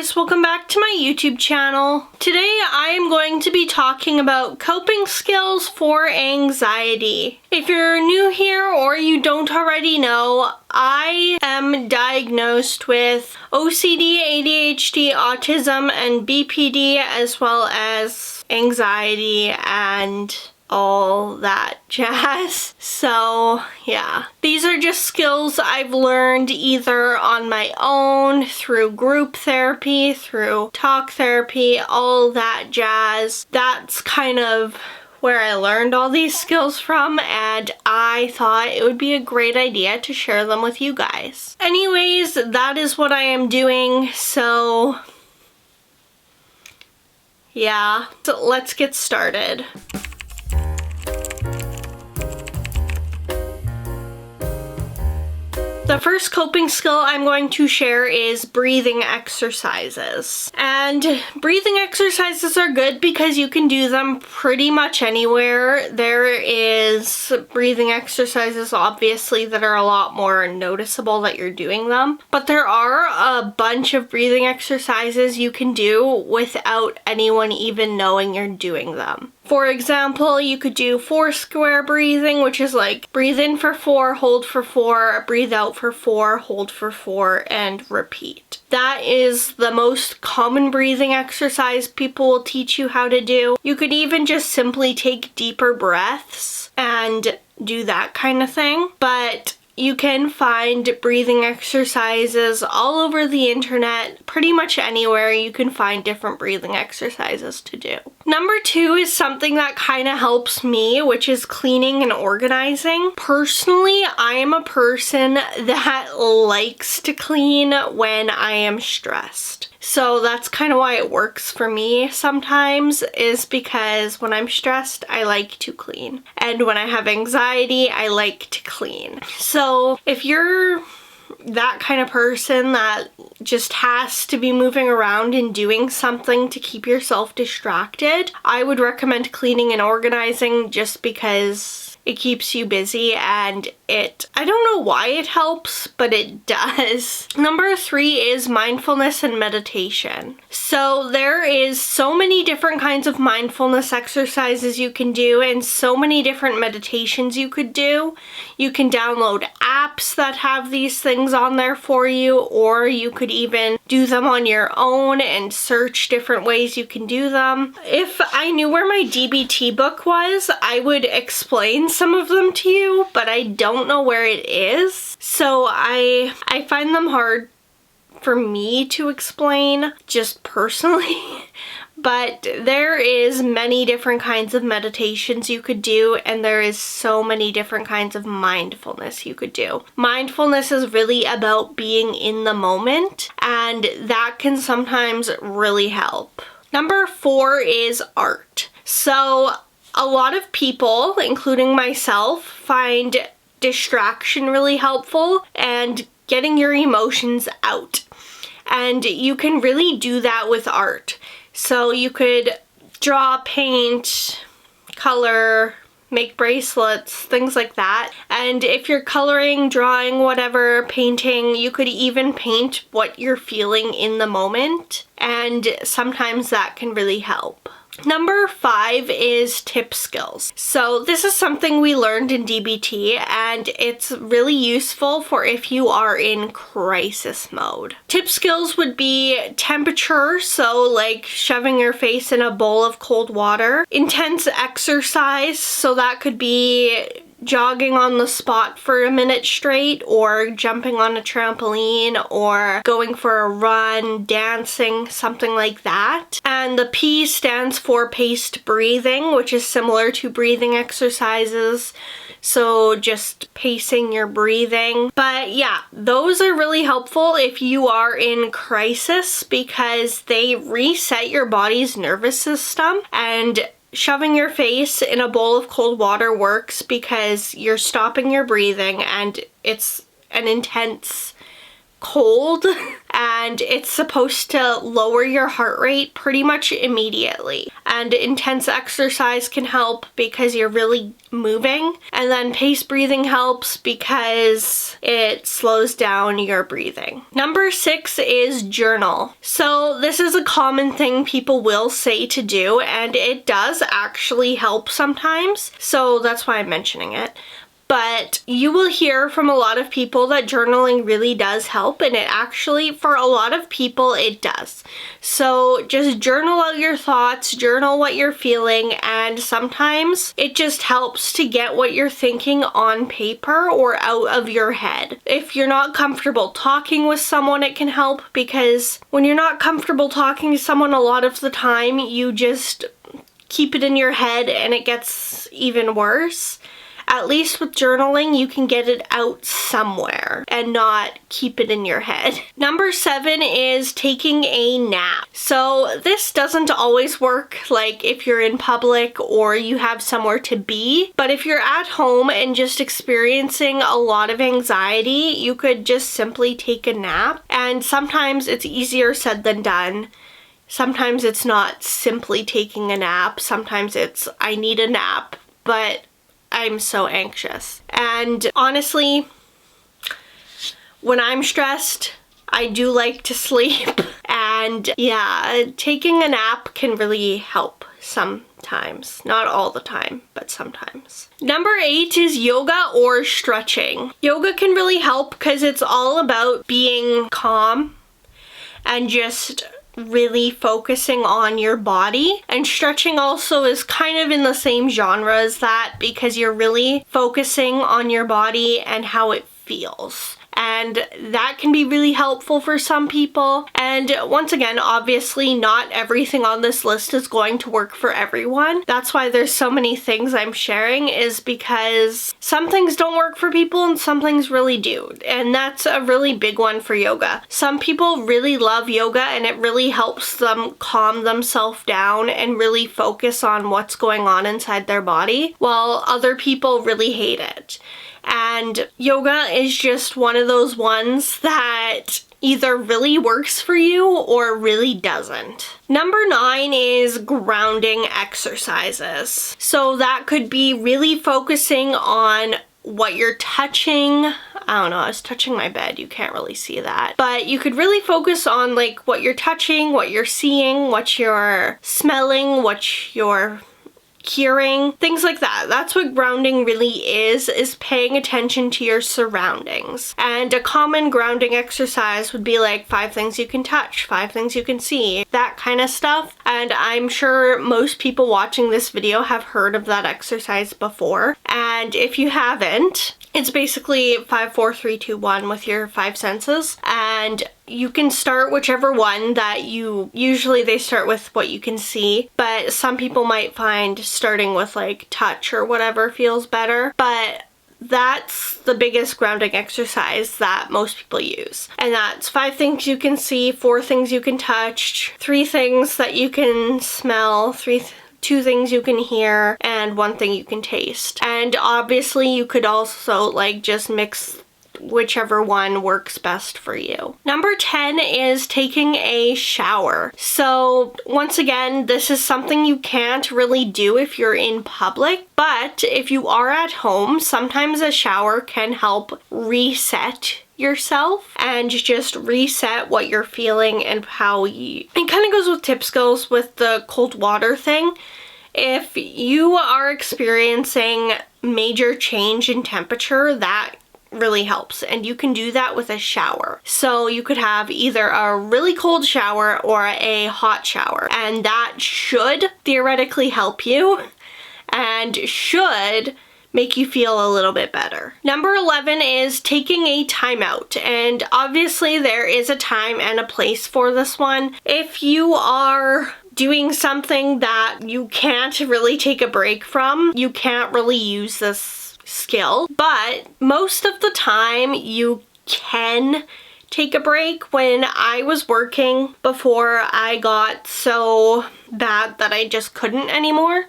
guys, welcome back to my YouTube channel. Today I am going to be talking about coping skills for anxiety. If you're new here or you don't already know, I am diagnosed with OCD, ADHD, autism, and BPD, as well as anxiety and all that jazz. So yeah, these are just skills I've learned either on my own, through group therapy, through talk therapy, all that jazz. That's kind of where I learned all these skills from, and I thought it would be a great idea to share them with you guys. Anyways, that is what I am doing, so yeah, so let's get started. The first coping skill I'm going to share is breathing exercises. And breathing exercises are good because you can do them pretty much anywhere. There is breathing exercises, obviously, that are a lot more noticeable that you're doing them. But there are a bunch of breathing exercises you can do without anyone even knowing you're doing them. For example, you could do 4 square breathing, which is like breathe in for 4, hold for 4, breathe out for 4, hold for 4, and repeat. That is the most common breathing exercise people will teach you how to do. You could even just simply take deeper breaths and do that kind of thing. But you can find breathing exercises all over the internet. Pretty much anywhere you can find different breathing exercises to do. Number 2 is something that kind of helps me, which is cleaning and organizing. Personally, I am a person that likes to clean when I am stressed. So that's kind of why it works for me sometimes, is because when I'm stressed, I like to clean. And when I have anxiety, I like to clean. So if you're that kind of person that just has to be moving around and doing something to keep yourself distracted, I would recommend cleaning and organizing just because it keeps you busy, and I don't know why it helps, but it does. Number 3 is mindfulness and meditation. So there is so many different kinds of mindfulness exercises you can do and so many different meditations you could do. You can download apps that have these things on there for you, or you could even do them on your own and search different ways you can do them. If I knew where my DBT book was, I would explain some of them to you, but I don't know where it is. So I find them hard for me to explain just personally. But there is many different kinds of meditations you could do, and there is so many different kinds of mindfulness you could do. Mindfulness is really about being in the moment, and that can sometimes really help. Number 4 is art. So a lot of people, including myself, find distraction really helpful and getting your emotions out. And you can really do that with art. So you could draw, paint, color, make bracelets, things like that. And if you're coloring, drawing, whatever, painting, you could even paint what you're feeling in the moment. And sometimes that can really help. Number 5 is tip skills. So this is something we learned in DBT, and it's really useful for if you are in crisis mode. Tip skills would be temperature, so like shoving your face in a bowl of cold water. Intense exercise, so that could be jogging on the spot for a minute straight, or jumping on a trampoline, or going for a run, dancing, something like that. And the P stands for paced breathing, which is similar to breathing exercises. So just pacing your breathing. But yeah, those are really helpful if you are in crisis because they reset your body's nervous system, and shoving your face in a bowl of cold water works because you're stopping your breathing, and it's an intense cold and it's supposed to lower your heart rate pretty much immediately. And intense exercise can help because you're really moving. And then paced breathing helps because it slows down your breathing. Number 6 is journal. So this is a common thing people will say to do, and it does actually help sometimes. So that's why I'm mentioning it. But you will hear from a lot of people that journaling really does help, and it actually, for a lot of people, it does. So just journal out your thoughts, journal what you're feeling, and sometimes it just helps to get what you're thinking on paper or out of your head. If you're not comfortable talking with someone, it can help, because when you're not comfortable talking to someone, a lot of the time you just keep it in your head and it gets even worse. At least with journaling, you can get it out somewhere and not keep it in your head. Number 7 is taking a nap. So this doesn't always work, like if you're in public or you have somewhere to be. But if you're at home and just experiencing a lot of anxiety, you could just simply take a nap. And sometimes it's easier said than done. Sometimes it's not simply taking a nap. Sometimes it's, I need a nap, but I'm so anxious. And honestly, when I'm stressed, I do like to sleep. And yeah, taking a nap can really help sometimes. Not all the time, but sometimes. Number 8 is yoga or stretching. Yoga can really help because it's all about being calm and just really focusing on your body. And stretching also is kind of in the same genre as that, because you're really focusing on your body and how it feels. And that can be really helpful for some people. And once again, obviously not everything on this list is going to work for everyone. That's why there's so many things I'm sharing, is because some things don't work for people and some things really do. And that's a really big one for yoga. Some people really love yoga and it really helps them calm themselves down and really focus on what's going on inside their body, while other people really hate it. And yoga is just one of those ones that either really works for you or really doesn't. Number 9 is grounding exercises. So that could be really focusing on what you're touching. I don't know, I was touching my bed, you can't really see that. But you could really focus on like what you're touching, what you're seeing, what you're smelling, what you're hearing, things like that. That's what grounding really is paying attention to your surroundings. And a common grounding exercise would be like 5 things you can touch, 5 things you can see, that kind of stuff. And I'm sure most people watching this video have heard of that exercise before. And if you haven't, it's basically 5, 4, 3, 2, 1 with your 5 senses. And you can start whichever one that usually they start with what you can see, but some people might find starting with like touch or whatever feels better. But that's the biggest grounding exercise that most people use. And that's 5 things you can see, 4 things you can touch, 3 things that you can smell, 2 things you can hear, and 1 thing you can taste. And obviously you could also like just mix whichever one works best for you. Number 10 is taking a shower. So once again, this is something you can't really do if you're in public, but if you are at home, sometimes a shower can help reset yourself and just reset what you're feeling and how you... It kind of goes with tip skills with the cold water thing. If you are experiencing major change in temperature, that really helps, and you can do that with a shower. So you could have either a really cold shower or a hot shower, and that should theoretically help you and should make you feel a little bit better. Number 11 is taking a timeout, and obviously there is a time and a place for this one. If you are doing something that you can't really take a break from, you can't really use this skill, but most of the time you can take a break. When I was working before I got so bad that I just couldn't anymore,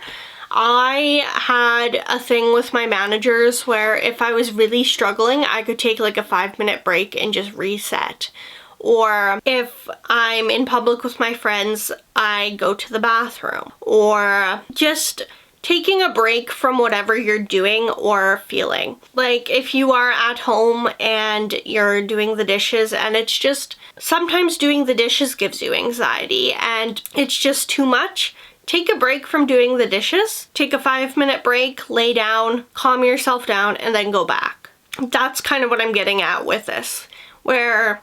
I had a thing with my managers where if I was really struggling, I could take like a 5-minute break and just reset. Or if I'm in public with my friends, I go to the bathroom. Or just taking a break from whatever you're doing or feeling. Like if you are at home and you're doing the dishes and it's just, sometimes doing the dishes gives you anxiety and it's just too much. Take a break from doing the dishes, take a 5-minute break, lay down, calm yourself down, and then go back. That's kind of what I'm getting at with this, where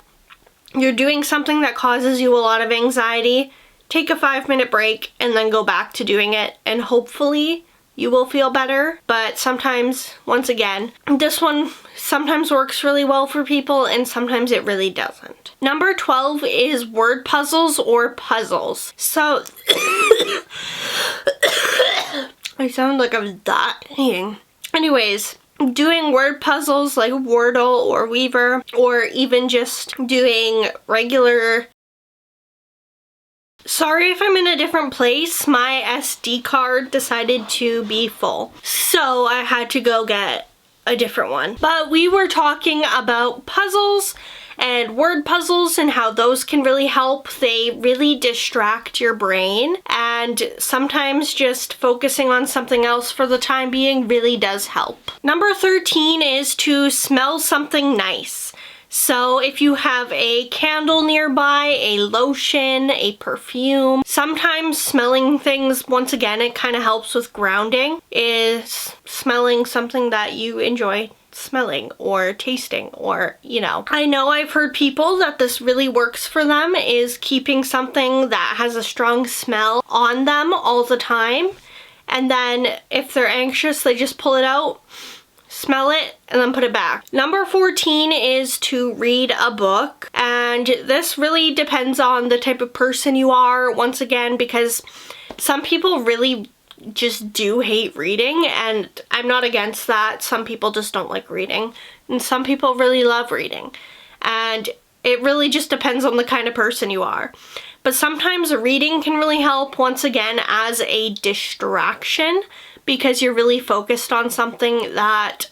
you're doing something that causes you a lot of anxiety, take a 5-minute break and then go back to doing it, and hopefully you will feel better. But sometimes, once again, this one sometimes works really well for people and sometimes it really doesn't. Number 12 is word puzzles or puzzles. So, I sound like I'm dying. Anyways, doing word puzzles like Wordle or Weaver, or even just doing regular... Sorry if I'm in a different place, my SD card decided to be full, so I had to go get a different one. But we were talking about puzzles and word puzzles and how those can really help. They really distract your brain, and sometimes just focusing on something else for the time being really does help. Number 13 is to smell something nice. So if you have a candle nearby, a lotion, a perfume, sometimes smelling things, once again, it kind of helps with grounding, is smelling something that you enjoy smelling or tasting, or, you know. I know I've heard people that this really works for them, is keeping something that has a strong smell on them all the time. And then if they're anxious, they just pull it out, smell it, and then put it back. Number 14 is to read a book, and this really depends on the type of person you are, once again, because some people really just do hate reading, and I'm not against that. Some people just don't like reading, and some people really love reading, and it really just depends on the kind of person you are. But sometimes reading can really help, once again, as a distraction, because you're really focused on something that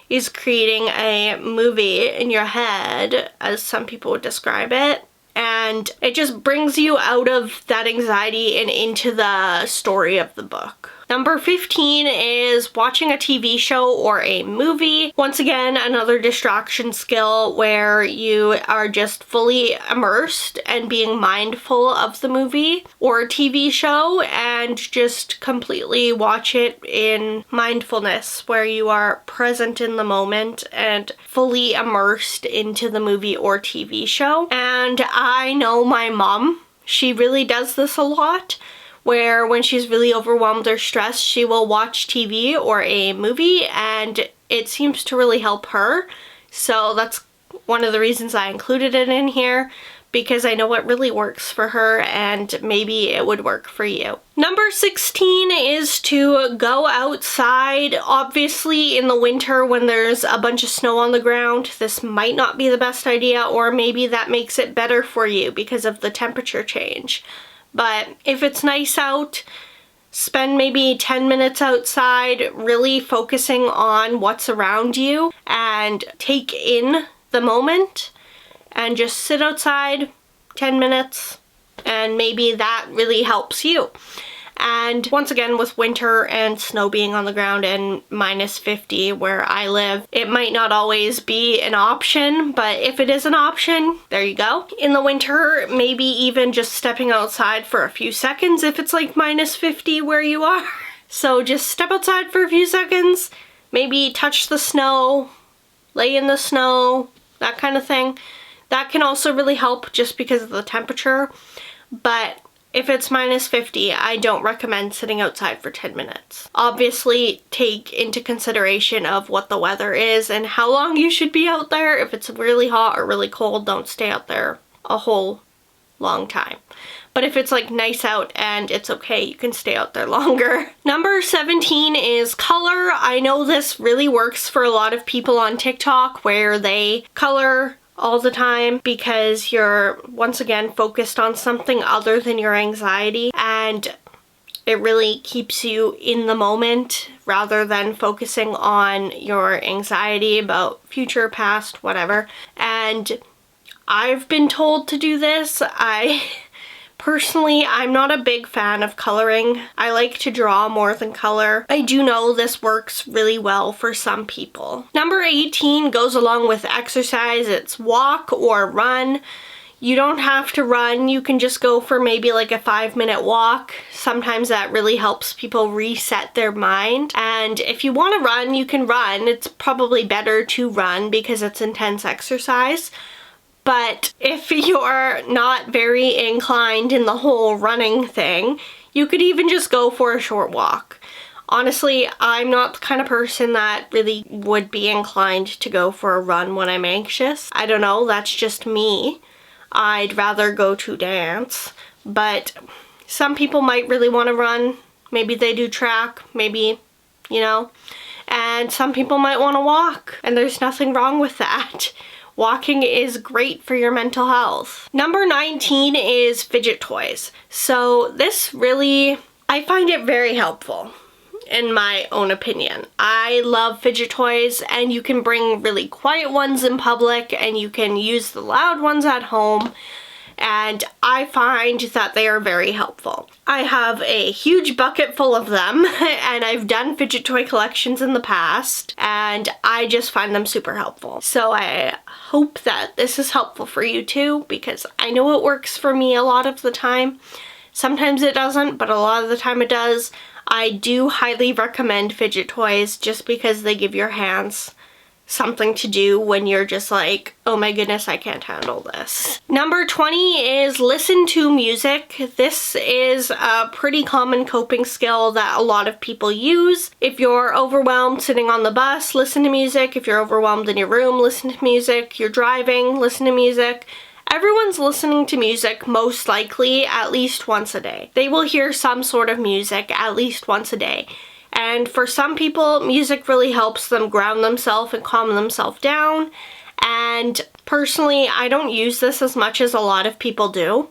is creating a movie in your head, as some people would describe it. And it just brings you out of that anxiety and into the story of the book. Number 15 is watching a TV show or a movie. Once again, another distraction skill where you are just fully immersed and being mindful of the movie or TV show, and just completely watch it in mindfulness, where you are present in the moment and fully immersed into the movie or TV show. And I know my mom, she really does this a lot, where when she's really overwhelmed or stressed, she will watch TV or a movie, and it seems to really help her. So that's one of the reasons I included it in here, because I know it really works for her, and maybe it would work for you. Number 16 is to go outside. Obviously in the winter when there's a bunch of snow on the ground, this might not be the best idea, or maybe that makes it better for you because of the temperature change. But if it's nice out, spend maybe 10 minutes outside really focusing on what's around you and take in the moment, and just sit outside 10 minutes, and maybe that really helps you. And once again, with winter and snow being on the ground and -50 where I live, it might not always be an option, but if it is an option, there you go. In the winter, maybe even just stepping outside for a few seconds if it's like -50 where you are. So just step outside for a few seconds, maybe touch the snow, lay in the snow, that kind of thing. That can also really help just because of the temperature. But if it's -50, I don't recommend sitting outside for 10 minutes. Obviously, take into consideration of what the weather is and how long you should be out there. If it's really hot or really cold, don't stay out there a whole long time. But if it's like nice out and it's okay, you can stay out there longer. Number 17 is color. I know this really works for a lot of people on TikTok, where they color all the time because you're, once again, focused on something other than your anxiety. And It really keeps you in the moment rather than focusing on your anxiety about future, past, whatever. And I've been told to do this. Personally, I'm not a big fan of coloring. I like to draw more than color. I do know this works really well for some people. Number 18 goes along with exercise. It's walk or run. You don't have to run. You can just go for maybe like a 5-minute walk. Sometimes that really helps people reset their mind. And if you want to run, you can run. It's probably better to run because it's intense exercise. But if you're not very inclined in the whole running thing, you could even just go for a short walk. Honestly, I'm not the kind of person that really would be inclined to go for a run when I'm anxious. I don't know, that's just me. I'd rather go to dance. But some people might really want to run. Maybe they do track, maybe, you know. And some people might want to walk, and there's nothing wrong with that. Walking is great for your mental health. Number 19 is fidget toys. So this really, I find it very helpful in my own opinion. I love fidget toys, and you can bring really quiet ones in public and you can use the loud ones at home. And I find that they are very helpful. I have a huge bucket full of them and I've done fidget toy collections in the past and I just find them super helpful. So I hope that this is helpful for you too, because I know it works for me a lot of the time. Sometimes it doesn't, but a lot of the time it does. I do highly recommend fidget toys just because they give your hands something to do when you're just like, oh my goodness, I can't handle this. Number 20 is listen to music. This is a pretty common coping skill that a lot of people use. If you're overwhelmed sitting on the bus, listen to music. If you're overwhelmed in your room, listen to music. You're driving, listen to music. Everyone's listening to music most likely at least once a day. They will hear some sort of music at least once a day. And for some people, music really helps them ground themselves and calm themselves down. And personally, I don't use this as much as a lot of people do.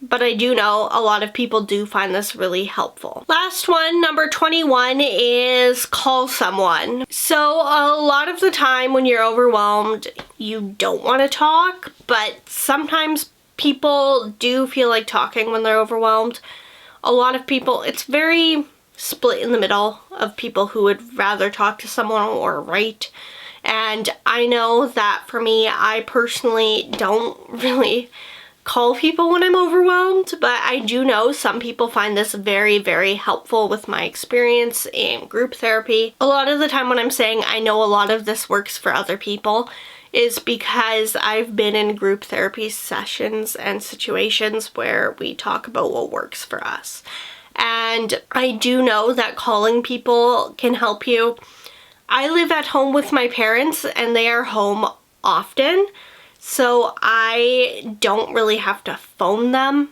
But I do know a lot of people do find this really helpful. Last one, number 21, is call someone. So a lot of the time when you're overwhelmed, you don't want to talk, but sometimes people do feel like talking when they're overwhelmed. A lot of people, it's very split in the middle of people who would rather talk to someone or write. And I know that for me, I personally don't really call people when I'm overwhelmed, but I do know some people find this very, very helpful with my experience in group therapy. A lot of the time when I'm saying I know a lot of this works for other people is because I've been in group therapy sessions and situations where we talk about what works for us. And I do know that calling people can help you. I live at home with my parents and they are home often, so I don't really have to phone them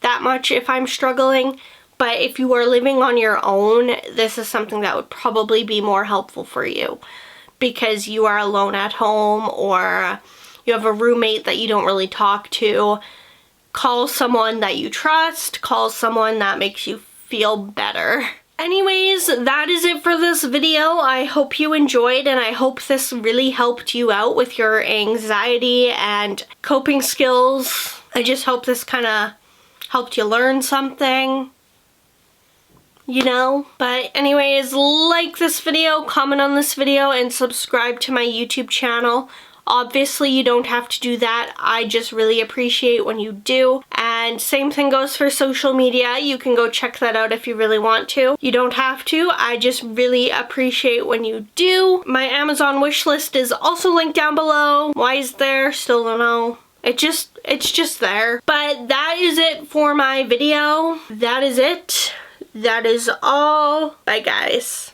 that much if I'm struggling. But if you are living on your own, this is something that would probably be more helpful for you because you are alone at home or you have a roommate that you don't really talk to. Call someone that you trust, call someone that makes you feel better. Anyways, that is it for this video. I hope you enjoyed and I hope this really helped you out with your anxiety and coping skills. I just hope this kind of helped you learn something, you know? But anyways, like this video, comment on this video, and subscribe to my YouTube channel. Obviously, you don't have to do that. I just really appreciate when you do. And same thing goes for social media. You can go check that out if you really want to. You don't have to. I just really appreciate when you do. My Amazon wish list is also linked down below. Why is there? Still don't know. It's just there. But that is it for my video. That is it. That is all. Bye, guys.